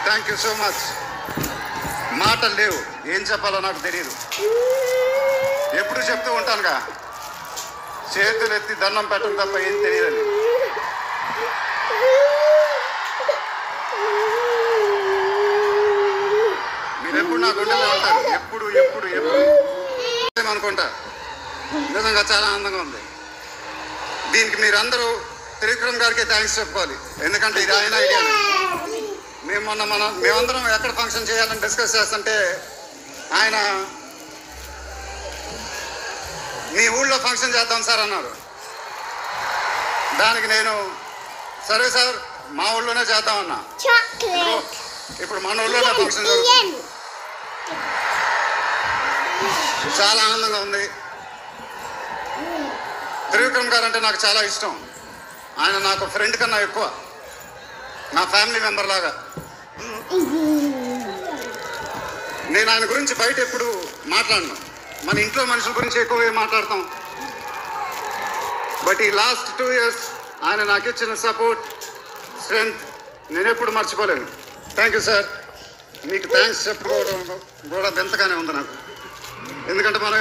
Thank you so much. మాటలు లేవు, ఏం చెప్పాలో నాకు తెలియదు. ఎప్పుడు చెప్తూ ఉంటానుగా, చేతులు ఎత్తి దండం పెట్టడం తప్ప ఏం తెలియదని. మీరు ఎప్పుడు నా గుండెలో ఉంటారు, ఎప్పుడు ఎప్పుడు ఎప్పుడు అనుకుంటా. నిజంగా చాలా ఆనందంగా ఉంది. దీనికి మీరందరూ త్రివిక్రమ్ గారికి థ్యాంక్స్ చెప్పుకోవాలి. ఎందుకంటే ఇది ఆయన ఐడియా. మేమందరం ఎక్కడ ఫంక్షన్ చేయాలని డిస్కస్ చేస్తుంటే ఆయన మీ ఊళ్ళో ఫంక్షన్ చేద్దాం సార్ అన్నారు. దానికి నేను సరే సార్ మా ఊళ్ళోనే చేద్దామన్నా. ఇప్పుడు మన ఊళ్ళోనే ఫంక్షన్ జరుగుతుంది. చాలా ఆనందంగా ఉంది. త్రివిక్రమ్ గారు అంటే నాకు చాలా ఇష్టం. ఆయన నాకు ఫ్రెండ్ కన్నా ఎక్కువ, నా ఫ్యామిలీ మెంబర్ లాగా. నేను ఆయన గురించి బయట ఎప్పుడు మాట్లాడను. మన ఇంట్లో మనుషుల గురించి ఎక్కువగా మాట్లాడతాం. బట్ ఈ లాస్ట్ 2 years ఆయన నాకు ఇచ్చిన సపోర్ట్, స్ట్రెంగ్త్ నేను ఎప్పుడు మర్చిపోలేను. Thank you sir. మీకు థ్యాంక్స్ చెప్పుకోవడం కూడా ఎంతగానే ఉంది నాకు. ఎందుకంటే మనం